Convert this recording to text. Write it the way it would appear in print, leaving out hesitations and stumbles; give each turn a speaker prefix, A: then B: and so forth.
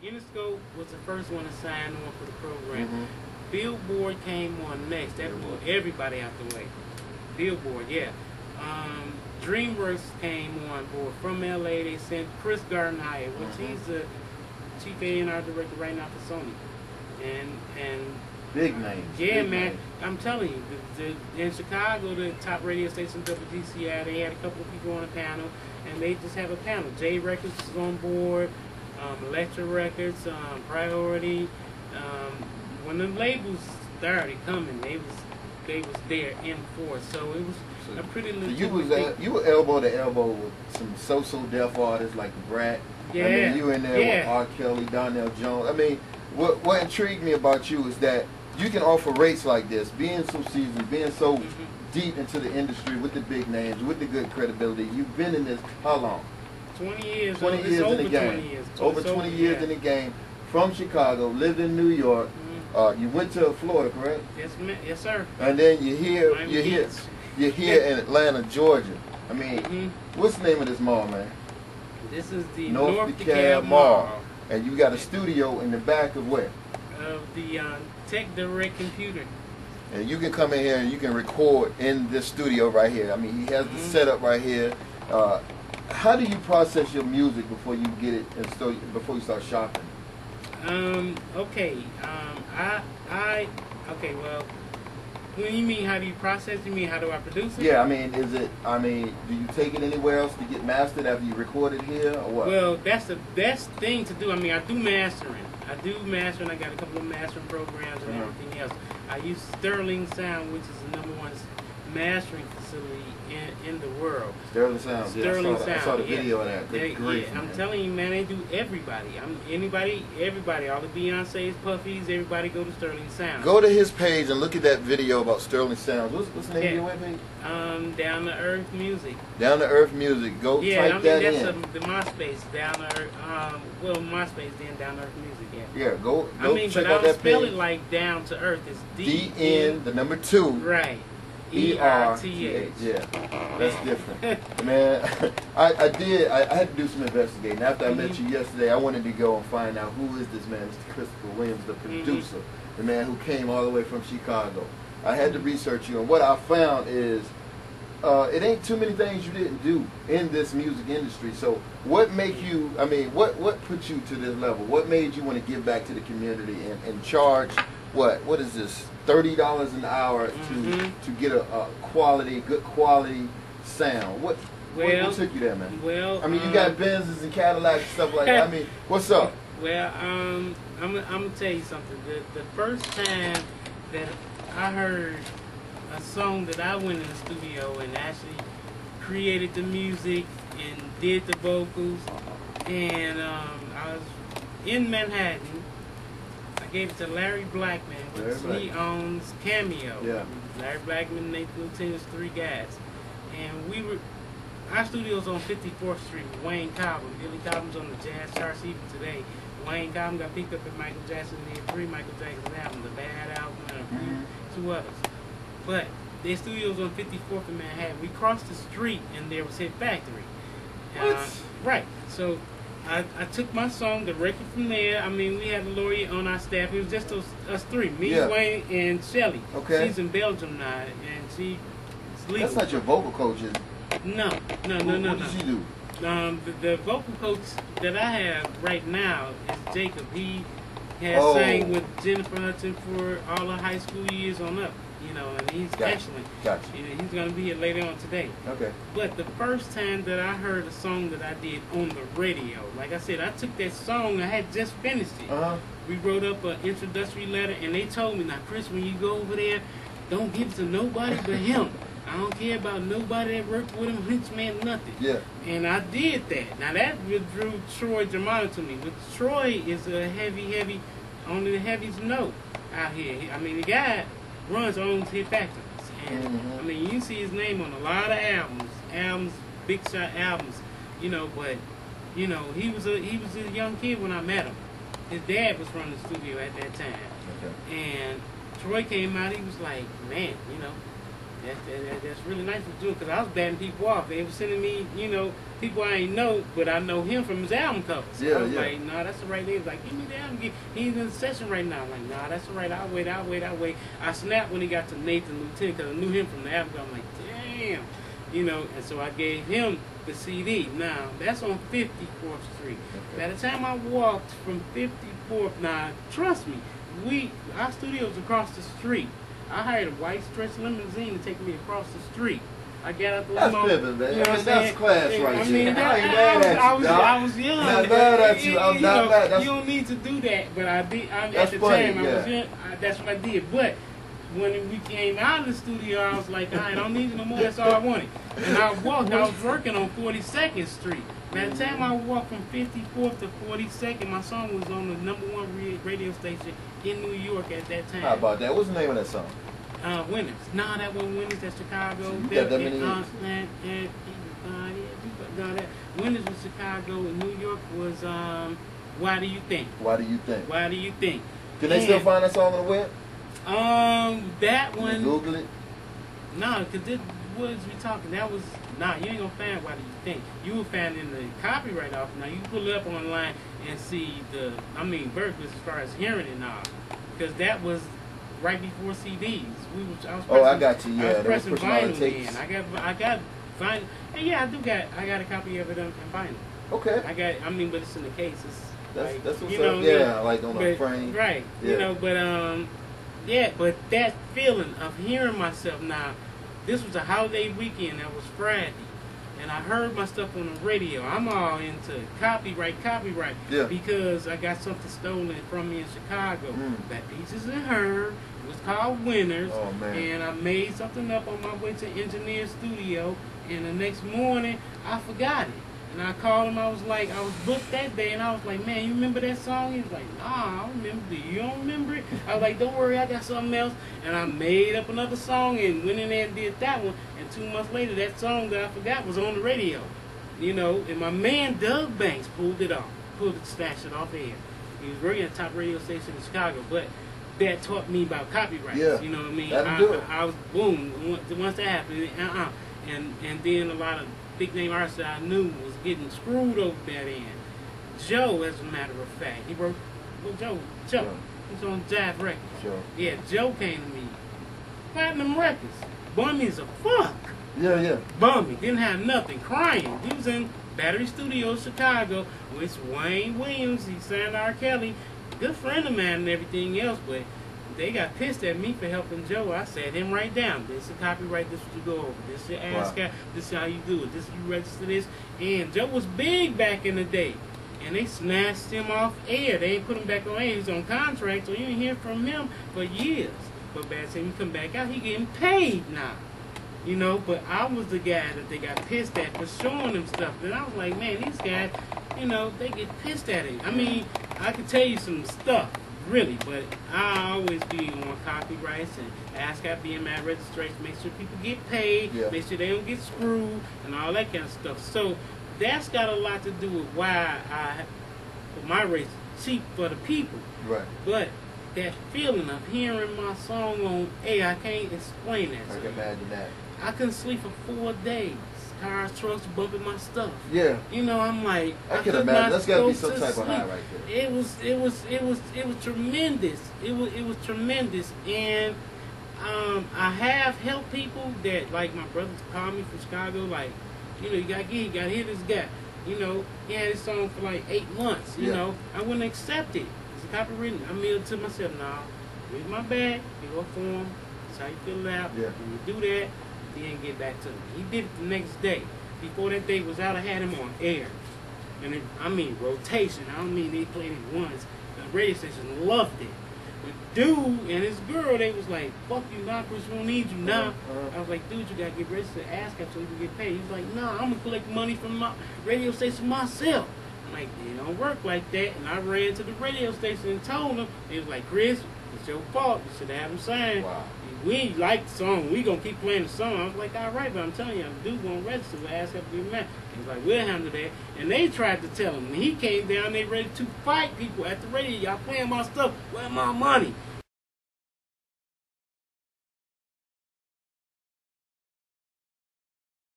A: Interscope was the first one to sign on for the program.
B: Mm-hmm.
A: Billboard came on next. That blew everybody out the way. Billboard, yeah. DreamWorks came on board from LA. They sent Chris Gardenhire, which he's the chief A&R director right now for Sony. And
B: big names.
A: Yeah,
B: big
A: man.
B: Names.
A: I'm telling you, in Chicago, the top radio station WGCI, they had a couple of people on a panel, and they just have a panel. J Records is on board, Electra Records, Priority. When the labels started coming, they was there in force. So it was a pretty legit.
B: So you were elbow to elbow with some so Def artists like Brat.
A: Yeah.
B: I mean, you in there with R. Kelly, Donnell Jones. I mean, what intrigued me about you is that you can offer rates like this, being so seasoned, being so deep into the industry with the big names, with the good credibility. You've been in this how long?
A: 20 years.
B: 20 years in the game.
A: 20 years.
B: Over 20 years in the game. From Chicago, lived in New York. You went to Florida, correct?
A: Yes, sir.
B: And then you're here in Atlanta, Georgia. I mean, what's the name of this mall, man?
A: This is the
B: North DeKalb Mall. And you got a studio in the back of where?
A: Of the Tech Direct Computer.
B: And you can come in here and you can record in this studio right here. I mean, he has the setup right here. How do you process your music before you get it and before you start shopping?
A: Okay. Okay. Well, when you mean how do you process? You mean how do I produce it?
B: Yeah. I mean, do you take it anywhere else to get mastered after you record it here, or what?
A: Well, that's the best thing to do. I mean, I do mastering. I got a couple of mastering programs and everything else. I use Sterling Sound, which is the #1 mastering facility in the world.
B: Sterling Sound.
A: Sterling Sound.
B: I saw the video of that. Good grief,
A: I'm telling you, man, they do everybody. Everybody. All the Beyonce's, Puffies, everybody go to Sterling Sound.
B: Go to his page and look at that video about Sterling Sound. What's the name of your webpage?
A: Down to Earth Music.
B: Down to Earth Music. Go type that in.
A: Yeah, that's the MySpace. Down to Earth. MySpace, then Down to Earth Music.
B: Yeah, go check out that page.
A: But I don't spell it like Down to Earth. It's
B: DN, the number 2.
A: Right.
B: ERTH. Yeah, that's different. Man, I had to do some investigating. After I met you yesterday, I wanted to go and find out who is this man, Mr. Christopher Williams, the producer, the man who came all the way from Chicago. I had to research you, and what I found is it ain't too many things you didn't do in this music industry. So what make you, I mean, what put you to this level? What made you want to give back to the community and charge, what is this, $30 an hour to get a good quality sound? What took you there, man?
A: Well,
B: I mean, you got Benzes and Cadillacs and stuff like that. I mean, what's up?
A: Well, I'm gonna tell you something. The first time that I heard a song that I went in the studio and actually created the music and did the vocals, and I was in Manhattan. I gave it to Larry Blackman, which he owns Cameo.
B: Yeah.
A: Larry Blackman, Nathan Lieutenant's 3 guys. And our studio's on 54th Street with Wayne Cobbin. Billy Cobbin's on the jazz charts even today. Wayne Cobbin got picked up at Michael Jackson. They had 3 Michael Jackson albums, the Bad album and two others. But their studio's on 54th in Manhattan. We crossed the street and there was Hit Factory. Right. So I took my song directly from there. I mean, we had a lawyer on our staff. It was just us 3, me, Wayne, and Shelly.
B: Okay.
A: She's in Belgium now, and she's legal.
B: That's not your vocal coach, is it?
A: No.
B: What does she do?
A: The vocal coach that I have right now is Jacob. He has sang with Jennifer Hudson for all her high school years on up. You know, and he's excellent.
B: Gotcha.
A: You know, he's going to be here later on today.
B: Okay.
A: But the first time that I heard a song that I did on the radio, like I said, I took that song, I had just finished it. We wrote up an introductory letter, and they told me, now, Chris, when you go over there, don't give it to nobody but him. I don't care about nobody that worked with him, Hinchman, nothing.
B: Yeah.
A: And I did that. Now, that drew Troy Germano to me. But Troy is a heavy, on the heaviest note out here. I mean, the guy owns Hit Factories. And, I mean, you see his name on a lot of albums, big shot albums, you know, but, you know, he was a young kid when I met him. His dad was running the studio at that time.
B: Okay.
A: And Troy came out, he was like, man, you know, That's really nice of doing, because I was batting people off. They were sending me, people I ain't know, but I know him from his album covers. So I was like, nah, that's the right name. Like, give me the album. He's in the session right now. I'm like, nah, that's all right. I'll wait. I snapped when he got to Nathan Lieutenant, because I knew him from the album cover. I'm like, damn. And so I gave him the CD. Now, that's on 54th Street. Okay. By the time I walked from 54th, now, trust me, our studio's across the street. I hired a white stretch limousine to take me across the street. I got out the limo.
B: That's pimping, man.
A: You know
B: That's class right
A: I mean,
B: there. I ain't mad at you, dog.
A: I was young.
B: Not mad at you. I'm not mad.
A: You don't need to do that, but I did.
B: That's
A: at the
B: funny,
A: time, I was young. That's what I did. But when we came out of the studio, I was like, I don't need you no more. That's all I wanted. And I walked. I was working on 42nd Street. By the time I walked from 54th to 42nd, my song was on the #1 radio station in New York at that time.
B: How about that? What's the name of that song?
A: Winners. Nah, that wasn't Winners. That's Chicago.
B: You got that many
A: Winners was Chicago, and New York was Why Do You Think?
B: Why Do You Think?
A: Why Do You Think?
B: Can they still find that song on the web?
A: That one.
B: Can you Google it?
A: Nah, cause this was we talking. That was you ain't gonna find Why Do You Think? You will find in the copyright office. Now you pull it up online and see Berkeley as far as hearing it now, because that was right before CDs.
B: I got you. Yeah,
A: I was pressing
B: vinyl
A: then. I got vinyl. And yeah, I got a copy of it on vinyl.
B: Okay.
A: But it's in the case.
B: That's what's up. Yeah, like on a frame.
A: Right.
B: Yeah.
A: But that feeling of hearing myself now. This was a holiday weekend. That was Friday. And I heard my stuff on the radio. I'm all into copyright.
B: Yeah.
A: Because I got something stolen from me in Chicago. That Peaches and Herb. It was called Winners.
B: Oh, man.
A: And I made something up on my way to Engineer Studio. And the next morning, I forgot it. And I called him. I was booked that day. And I was like, man, you remember that song? He was like, nah, I don't remember. You don't remember it? I was like, don't worry, I got something else. And I made up another song and went in there and did that one. 2 months later, that song that I forgot was on the radio, and my man Doug Banks pulled it snatched it off air. He was working at a top radio station in Chicago, but that taught me about copyrights.
B: Yeah,
A: you know what I mean?
B: I
A: was boom. Once that happened, and then a lot of big name artists that I knew was getting screwed over that end. Joe, as a matter of fact, he worked with Joe. He's on Jive Records.
B: Joe.
A: Yeah, Joe came to me. Platinum Records. Bummy as a fuck.
B: Yeah.
A: Bummy. Didn't have nothing. Crying. He was in Battery Studios, Chicago, with Wayne Williams. He signed R. Kelly. Good friend of mine and everything else, but they got pissed at me for helping Joe. I sat him right down. This is copyright. This is what you go over. This is your ASCAP. This is how you do it. This is you register this. And Joe was big back in the day. And they snatched him off air. They ain't put him back on air. He's on contract, so you ain't hear from him for years. But by the time he come back out, he getting paid now. But I was the guy that they got pissed at for showing them stuff. And I was like, man, these guys, they get pissed at it. I could tell you some stuff, really, but I always be on copyrights and ASCAP, BMI registration, make sure people get paid, make sure they don't get screwed, and all that kind of stuff. So that's got a lot to do with why I put my rates cheap for the people.
B: Right.
A: But that feeling of hearing my song on air, I can't explain that.
B: I can imagine that.
A: I couldn't sleep for 4 days. Cars, trucks, bumping my stuff.
B: Yeah.
A: I'm like,
B: I can imagine. That's gotta be some type of high right there.
A: It was tremendous. It was tremendous, and I have helped people that, like, my brothers called me from Chicago, like, you gotta hear this guy. He had his song for like 8 months. I wouldn't accept it. It's copywritten. I made it to myself. Now, here's my bag. Fill a form. That's how you fill it out.
B: Yeah.
A: When you do that, he didn't get back to me. He did it the next day. Before that day was out, I had him on air. And rotation. I don't mean they played it once. The radio station loved it. But dude and his girl, they was like, fuck you, Chris, we don't need you now. I was like, dude, you gotta get registered to ASCAP so you can get paid. He was like, nah, I'm gonna collect money from my radio station myself. I'm like, it don't work like that. And I ran to the radio station and told them. They was like, Chris, it's your fault. You should have him signed.
B: Wow.
A: We like the song. We gonna keep playing the song. I was like, all right, but I'm telling you, the dude gonna register with ASCAP to be mad. He was like, we'll handle that. And they tried to tell him. And he came down. They ready to fight people at the radio. Y'all playing my stuff. Where my money?